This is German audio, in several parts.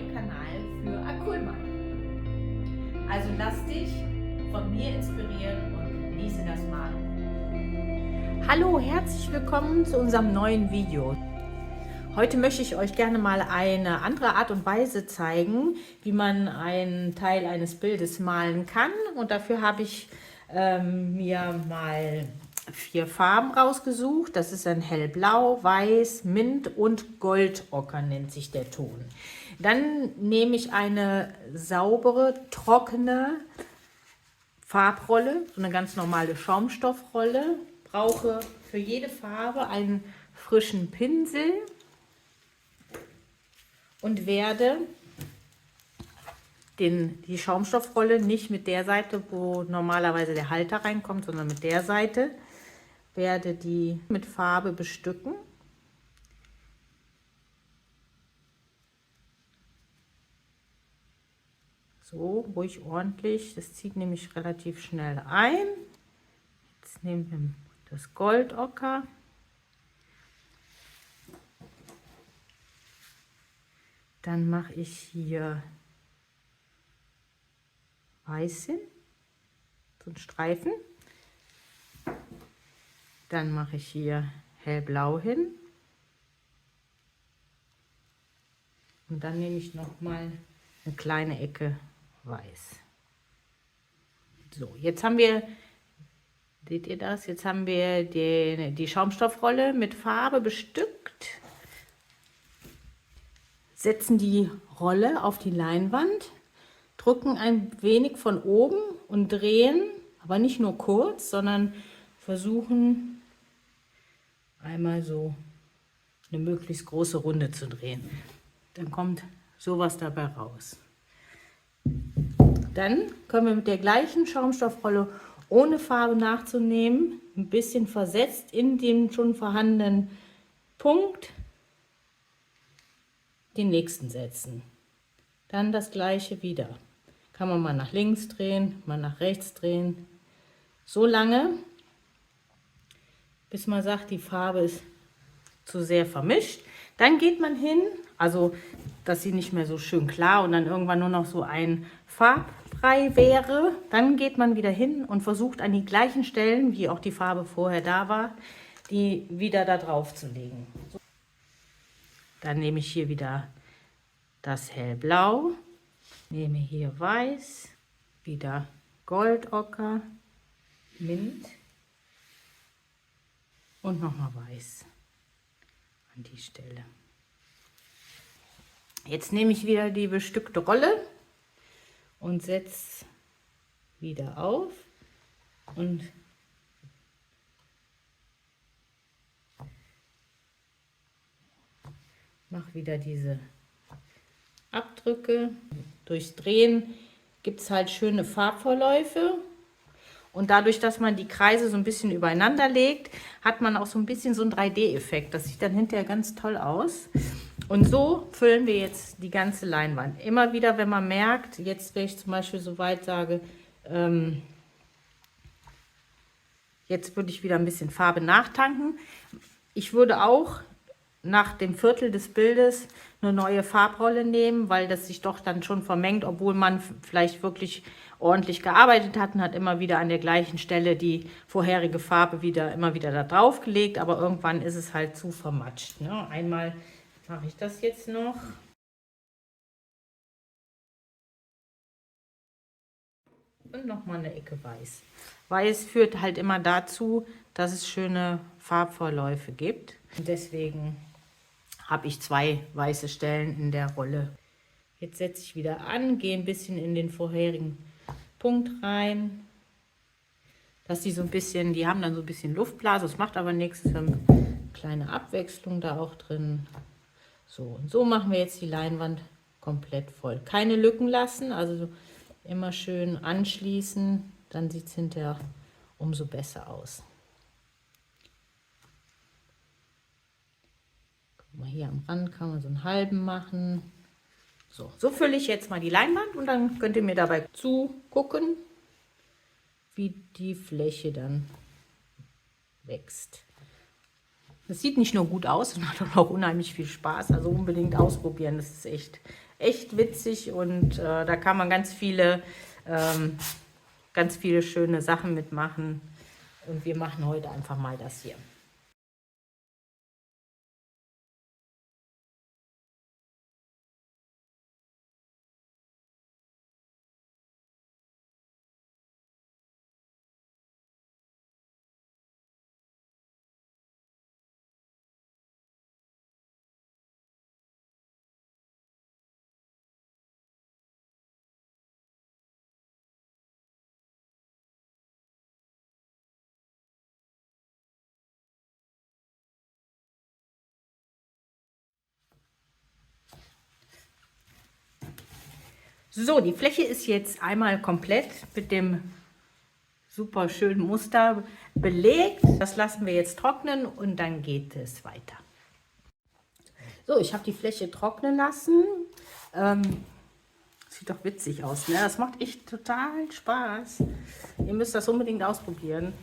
neuen Kanal für Acrylmalung. Also lass dich von mir inspirieren und genieße das Malen. Hallo, herzlich willkommen zu unserem neuen Video. Heute möchte ich euch gerne mal eine andere Art und Weise zeigen, wie man einen Teil eines Bildes malen kann. Und dafür habe ich mir mal 4 Farben rausgesucht. Das ist ein hellblau, weiß, Mint und Goldocker nennt sich der Ton. Dann nehme ich eine saubere, trockene Farbrolle, so eine ganz normale Schaumstoffrolle. Brauche für jede Farbe einen frischen Pinsel und werde die Schaumstoffrolle nicht mit der Seite, wo normalerweise der Halter reinkommt, sondern mit der Seite, werde die mit Farbe bestücken. So, ruhig ordentlich, das zieht nämlich relativ schnell ein. Jetzt nehmen wir das Goldocker. Dann mache ich hier weiß hin, so einen Streifen. Dann mache ich hier hellblau hin. Und dann nehme ich noch mal eine kleine Ecke weiß. So, jetzt haben wir, seht ihr das? Jetzt haben wir die Schaumstoffrolle mit Farbe bestückt. Setzen die Rolle auf die Leinwand, drücken ein wenig von oben und drehen, aber nicht nur kurz, sondern versuchen einmal so eine möglichst große Runde zu drehen. Dann kommt sowas dabei raus. Dann können wir mit der gleichen Schaumstoffrolle, ohne Farbe nachzunehmen, ein bisschen versetzt in den schon vorhandenen Punkt, den nächsten setzen. Dann das gleiche wieder. Kann man mal nach links drehen, mal nach rechts drehen. So lange, bis man sagt, die Farbe ist zu sehr vermischt. Dann geht man hin, also dass sie nicht mehr so schön klar und dann irgendwann nur noch so ein Farbbrei wäre. Dann geht man wieder hin und versucht an die gleichen Stellen, wie auch die Farbe vorher da war, die wieder da drauf zu legen. Dann nehme ich hier wieder das hellblau, nehme hier weiß, wieder Goldocker, Mint und nochmal weiß an die Stelle. Jetzt nehme ich wieder die bestückte Rolle und setze wieder auf und mache wieder diese Abdrücke. Durchs Drehen gibt es halt schöne Farbverläufe. Und dadurch, dass man die Kreise so ein bisschen übereinander legt, hat man auch so ein bisschen so einen 3D-Effekt. Das sieht dann hinterher ganz toll aus. Und so füllen wir jetzt die ganze Leinwand. Immer wieder, wenn man merkt, jetzt wenn ich zum Beispiel so weit sage, jetzt würde ich wieder ein bisschen Farbe nachtanken. Ich würde auch nach dem Viertel des Bildes eine neue Farbrolle nehmen, weil das sich doch dann schon vermengt, obwohl man vielleicht wirklich ordentlich gearbeitet hat und hat immer wieder an der gleichen Stelle die vorherige Farbe immer wieder da drauf gelegt, aber irgendwann ist es halt zu vermatscht. Ne? Einmal mache ich das jetzt noch. Und nochmal eine Ecke weiß. Weiß führt halt immer dazu, dass es schöne Farbverläufe gibt. Und deswegen habe ich 2 weiße Stellen in der Rolle. Jetzt setze ich wieder an, gehe ein bisschen in den vorherigen Punkt rein, dass die so ein bisschen, die haben dann so ein bisschen Luftblase, das macht aber nichts, wir haben eine kleine Abwechslung da auch drin. So, und so machen wir jetzt die Leinwand komplett voll. Keine Lücken lassen, also immer schön anschließen, dann sieht es hinterher umso besser aus. Mal hier am Rand kann man so einen halben machen. So fülle ich jetzt mal die Leinwand und dann könnt ihr mir dabei zugucken, wie die Fläche dann wächst. Das sieht nicht nur gut aus, sondern hat auch unheimlich viel Spaß. Also unbedingt ausprobieren, das ist echt echt witzig und da kann man ganz viele schöne Sachen mitmachen. Und wir machen heute einfach mal das hier. So, die Fläche ist jetzt einmal komplett mit dem super schönen Muster belegt. Das lassen wir jetzt trocknen und dann geht es weiter. So, ich habe die Fläche trocknen lassen. Sieht doch witzig aus, ne? Das macht echt total Spaß. Ihr müsst das unbedingt ausprobieren.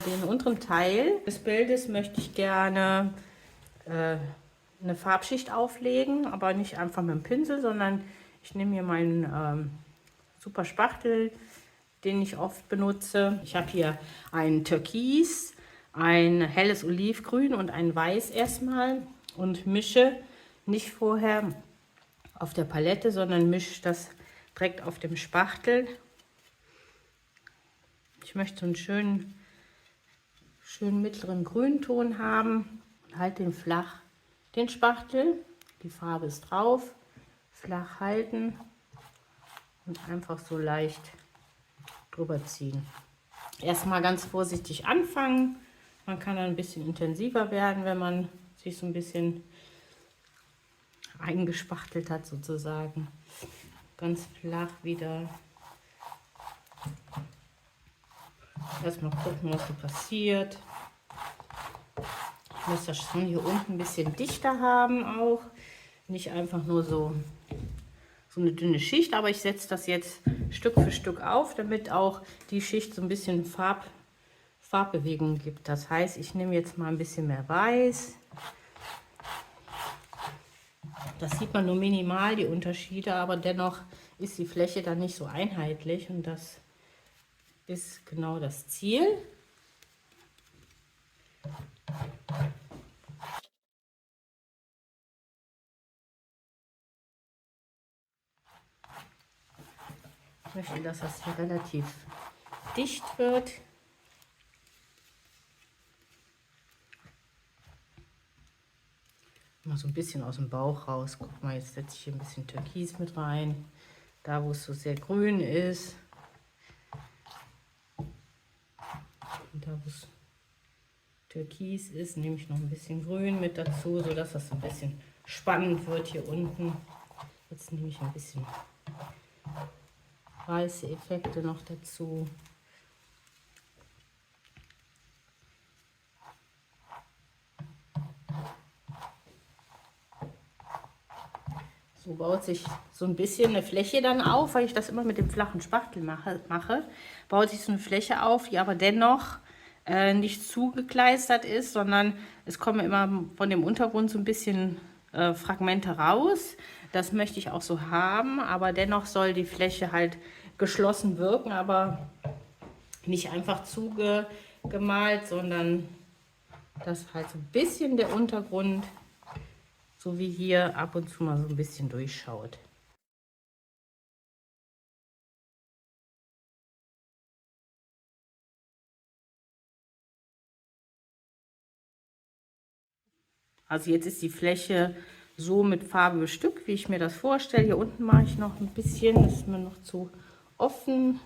Den unteren Teil des Bildes möchte ich gerne eine Farbschicht auflegen, aber nicht einfach mit dem Pinsel, sondern ich nehme hier meinen super Spachtel, den ich oft benutze. Ich habe hier ein Türkis, ein helles Olivgrün und ein Weiß erstmal und mische nicht vorher auf der Palette, sondern mische das direkt auf dem Spachtel. Ich möchte so einen schönen mittleren Grünton haben. Halt den flach, den Spachtel, die Farbe ist drauf, flach halten und einfach so leicht drüber ziehen. Erstmal ganz vorsichtig anfangen. Man kann dann ein bisschen intensiver werden, wenn man sich so ein bisschen eingespachtelt hat sozusagen. Ganz flach wieder. Erstmal gucken, was so passiert. Ich muss das schon hier unten ein bisschen dichter haben auch. Nicht einfach nur so eine dünne Schicht, aber ich setze das jetzt Stück für Stück auf, damit auch die Schicht so ein bisschen Farbbewegung gibt. Das heißt, ich nehme jetzt mal ein bisschen mehr Weiß. Das sieht man nur minimal, die Unterschiede, aber dennoch ist die Fläche dann nicht so einheitlich und das ist genau das Ziel. Ich möchte, dass das hier relativ dicht wird. Mal so ein bisschen aus dem Bauch raus. Guck mal, jetzt setze ich hier ein bisschen Türkis mit rein. Da, wo es so sehr grün ist. Und da, wo es Türkis ist, nehme ich noch ein bisschen Grün mit dazu, sodass das ein bisschen spannend wird hier unten. Jetzt nehme ich ein bisschen weiße Effekte noch dazu. So baut sich so ein bisschen eine Fläche dann auf, weil ich das immer mit dem flachen Spachtel mache. Baut sich so eine Fläche auf, die aber dennoch nicht zugekleistert ist, sondern es kommen immer von dem Untergrund so ein bisschen Fragmente raus. Das möchte ich auch so haben, aber dennoch soll die Fläche halt geschlossen wirken, aber nicht einfach zugemalt, sondern dass halt so ein bisschen der Untergrund, so wie hier, ab und zu mal so ein bisschen durchschaut. Also jetzt ist die Fläche so mit Farbe bestückt, wie ich mir das vorstelle. Hier unten mache ich noch ein bisschen, das ist mir noch zu offen.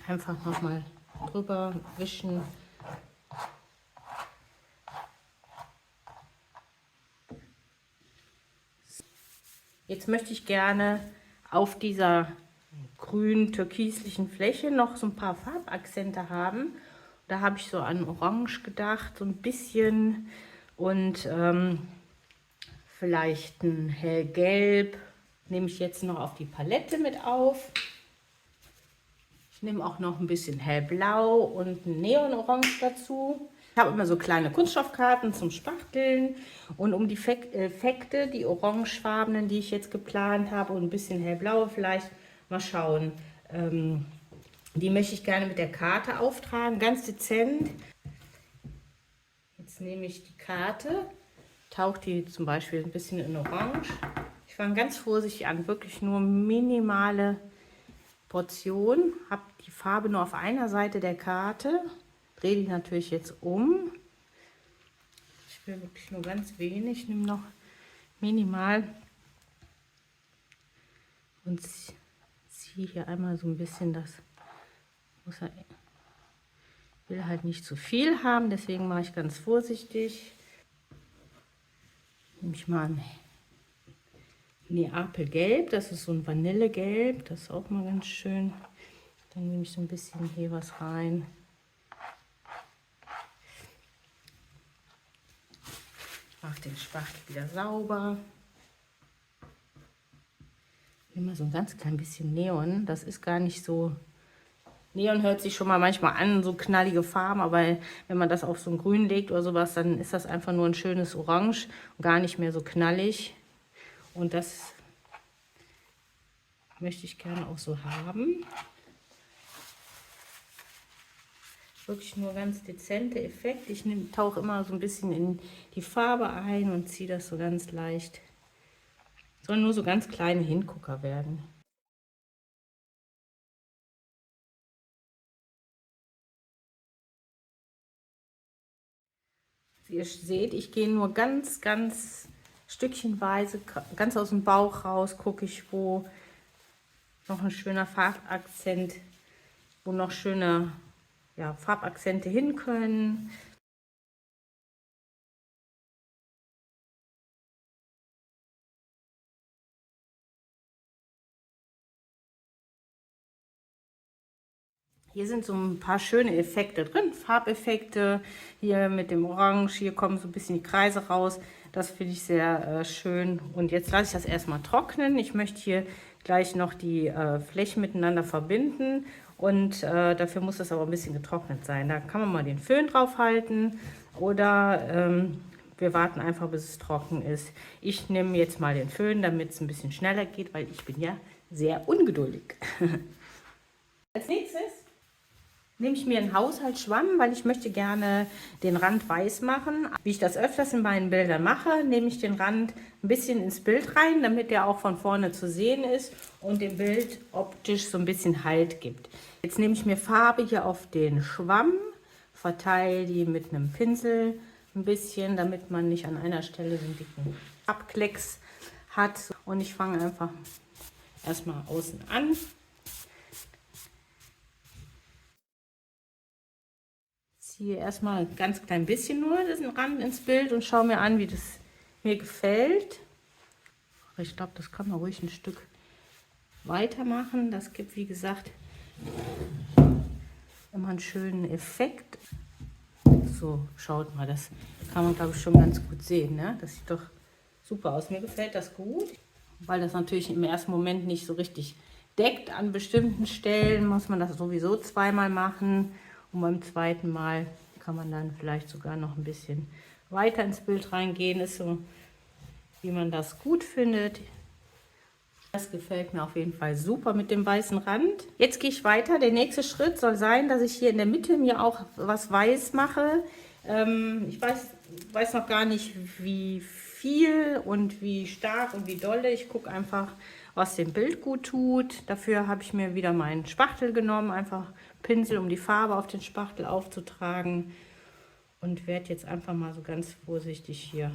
Einfach nochmal drüber wischen. Jetzt möchte ich gerne auf dieser grün-türkislichen Fläche noch so ein paar Farbakzente haben. Da habe ich so an Orange gedacht, so ein bisschen und vielleicht ein hellgelb nehme ich jetzt noch auf die Palette mit auf. Ich nehme auch noch ein bisschen hellblau und ein Neonorange dazu. Ich habe immer so kleine Kunststoffkarten zum Spachteln und um die Effekte, die orangefarbenen, die ich jetzt geplant habe und ein bisschen hellblaue vielleicht, mal schauen. Die möchte ich gerne mit der Karte auftragen, ganz dezent. Jetzt nehme ich die Karte, tauche die zum Beispiel ein bisschen in Orange. Ich fange ganz vorsichtig an, wirklich nur minimale Portion. Habe die Farbe nur auf einer Seite der Karte. Drehe die natürlich jetzt um. Ich will wirklich nur ganz wenig. Ich nehme noch minimal und ziehe hier einmal so ein bisschen das. Ich will halt nicht zu viel haben, deswegen mache ich ganz vorsichtig. Nehme ich mal ein Neapelgelb, das ist so ein Vanillegelb, das ist auch mal ganz schön. Dann nehme ich so ein bisschen hier was rein. Ich mache den Spachtel wieder sauber. Nehme mal so ein ganz klein bisschen Neon, das ist gar nicht so. Neon hört sich schon mal manchmal an, so knallige Farben, aber wenn man das auf so ein Grün legt oder sowas, dann ist das einfach nur ein schönes Orange und gar nicht mehr so knallig. Und das möchte ich gerne auch so haben. Wirklich nur ganz dezente Effekte. Ich tauche immer so ein bisschen in die Farbe ein und ziehe das so ganz leicht. Sollen nur so ganz kleine Hingucker werden. Wie ihr seht, ich gehe nur ganz stückchenweise, ganz aus dem Bauch raus, gucke ich, wo noch ein schöner Farbakzent, wo noch schöne Farbakzente hin können. Hier sind so ein paar schöne Effekte drin, Farbeffekte, hier mit dem Orange, hier kommen so ein bisschen die Kreise raus. Das finde ich sehr schön. Und jetzt lasse ich das erstmal trocknen. Ich möchte hier gleich noch die Flächen miteinander verbinden und dafür muss das aber ein bisschen getrocknet sein. Da kann man mal den Föhn drauf halten oder wir warten einfach, bis es trocken ist. Ich nehme jetzt mal den Föhn, damit es ein bisschen schneller geht, weil ich bin ja sehr ungeduldig. Als nächstes nehme ich mir einen Haushaltsschwamm, weil ich möchte gerne den Rand weiß machen. Wie ich das öfters in meinen Bildern mache, nehme ich den Rand ein bisschen ins Bild rein, damit der auch von vorne zu sehen ist und dem Bild optisch so ein bisschen Halt gibt. Jetzt nehme ich mir Farbe hier auf den Schwamm, verteile die mit einem Pinsel ein bisschen, damit man nicht an einer Stelle so einen dicken Abklecks hat. Und ich fange einfach erstmal außen an. Ziehe erstmal ein ganz klein bisschen nur diesen Rand ins Bild und schaue mir an, wie das mir gefällt. Ich glaube, das kann man ruhig ein Stück weitermachen. Das gibt, wie gesagt, immer einen schönen Effekt. So, schaut mal, das kann man, glaube ich, schon ganz gut sehen. Ne? Das sieht doch super aus. Mir gefällt das gut, weil das natürlich im ersten Moment nicht so richtig deckt. An bestimmten Stellen muss man das sowieso zweimal machen. Und beim zweiten Mal kann man dann vielleicht sogar noch ein bisschen weiter ins Bild reingehen. Ist so, wie man das gut findet. Das gefällt mir auf jeden Fall super mit dem weißen Rand. Jetzt gehe ich weiter. Der nächste Schritt soll sein, dass ich hier in der Mitte mir auch was weiß mache. Ich weiß noch gar nicht, wie viel und wie stark und wie dolle. Ich gucke einfach, was dem Bild gut tut. Dafür habe ich mir wieder meinen Spachtel genommen, einfach Pinsel, um die Farbe auf den Spachtel aufzutragen. Und werde jetzt einfach mal so ganz vorsichtig hier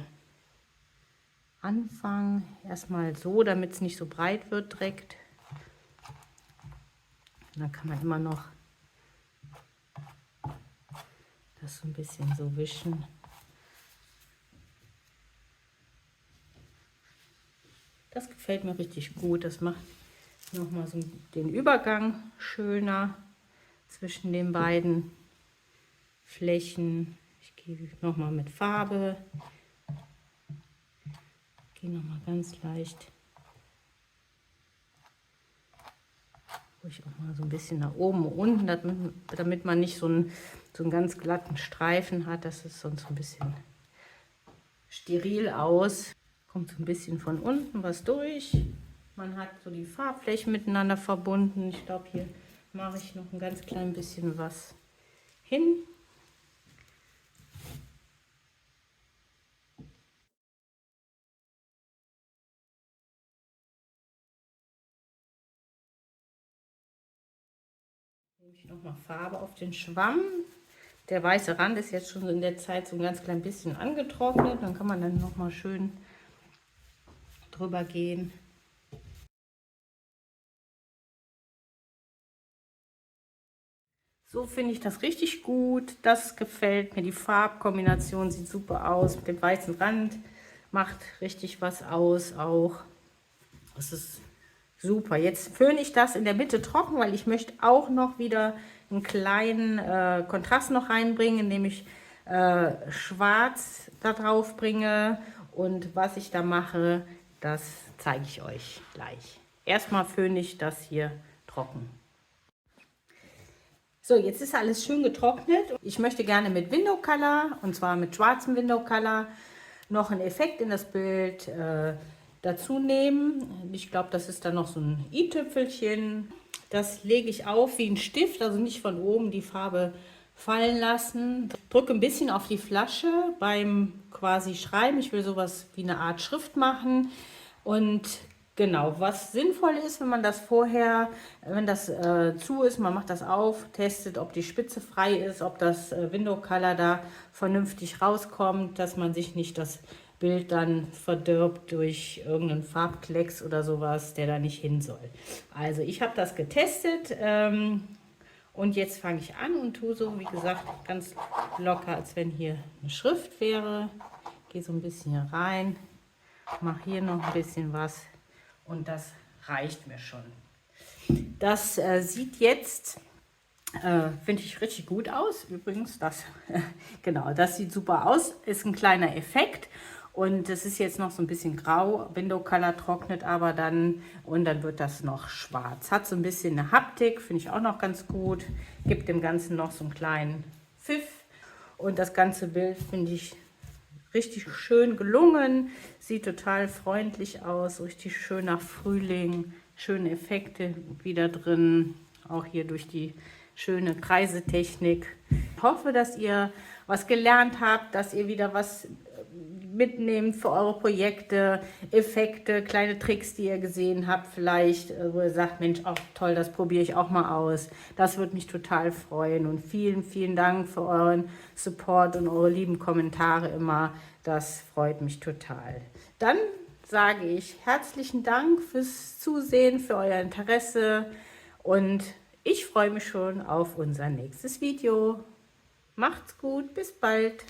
anfangen. Erstmal so, damit es nicht so breit wird direkt. Und dann kann man immer noch das so ein bisschen so wischen. Das gefällt mir richtig gut. Das macht nochmal so den Übergang schöner zwischen den beiden Flächen. Ich gehe nochmal mit Farbe. Gehe nochmal ganz leicht Ich auch mal so ein bisschen nach oben und unten, damit man nicht so einen ganz glatten Streifen hat. Das ist sonst so ein bisschen steril aus. Kommt so ein bisschen von unten was durch. Man hat so die Farbflächen miteinander verbunden. Ich glaube, hier mache ich noch ein ganz klein bisschen was hin. Nehme ich nochmal Farbe auf den Schwamm. Der weiße Rand ist jetzt schon in der Zeit so ein ganz klein bisschen angetrocknet. Dann kann man dann nochmal schön drüber gehen. So finde ich das richtig gut. Das gefällt mir. Die Farbkombination sieht super aus. Mit dem weißen Rand macht richtig was aus auch. Das ist super. Jetzt föhne ich das in der Mitte trocken, weil ich möchte auch noch wieder einen kleinen Kontrast noch reinbringen, indem ich schwarz da drauf bringe. Und was ich da mache, das zeige ich euch gleich. Erstmal föhne ich das hier trocken. So, jetzt ist alles schön getrocknet. Ich möchte gerne mit Window Color, und zwar mit schwarzem Window Color, noch einen Effekt in das Bild dazu nehmen. Ich glaube, das ist dann noch so ein i-Tüpfelchen. Das lege ich auf wie ein Stift, also nicht von oben die Farbe fallen lassen. Drücke ein bisschen auf die Flasche beim quasi Schreiben. Ich will sowas wie eine Art Schrift machen. Und genau, was sinnvoll ist, wenn man das vorher, wenn das zu ist, man macht das auf, testet, ob die Spitze frei ist, ob das Window Color da vernünftig rauskommt, dass man sich nicht das Bild dann verdirbt durch irgendeinen Farbklecks oder sowas, der da nicht hin soll. Also ich habe das getestet und jetzt fange ich an und tue so, wie gesagt, ganz locker, als wenn hier eine Schrift wäre. Gehe so ein bisschen hier rein, mache hier noch ein bisschen was. Und das reicht mir schon. Das sieht jetzt, finde ich, richtig gut aus. Übrigens, das, genau, das sieht super aus. Ist ein kleiner Effekt. Und es ist jetzt noch so ein bisschen grau. Window Color trocknet aber dann und dann wird das noch schwarz. Hat so ein bisschen eine Haptik, finde ich auch noch ganz gut. Gibt dem Ganzen noch so einen kleinen Pfiff. Und das ganze Bild finde ich richtig schön gelungen, sieht total freundlich aus, richtig schön nach Frühling, schöne Effekte wieder drin, auch hier durch die schöne Kreisetechnik. Ich hoffe, dass ihr was gelernt habt, dass ihr wieder was mitnehmt für eure Projekte, Effekte, kleine Tricks, die ihr gesehen habt, vielleicht, wo ihr sagt, Mensch, auch toll, das probiere ich auch mal aus. Das würde mich total freuen und vielen, vielen Dank für euren Support und eure lieben Kommentare immer. Das freut mich total. Dann sage ich herzlichen Dank fürs Zusehen, für euer Interesse und ich freue mich schon auf unser nächstes Video. Macht's gut, bis bald.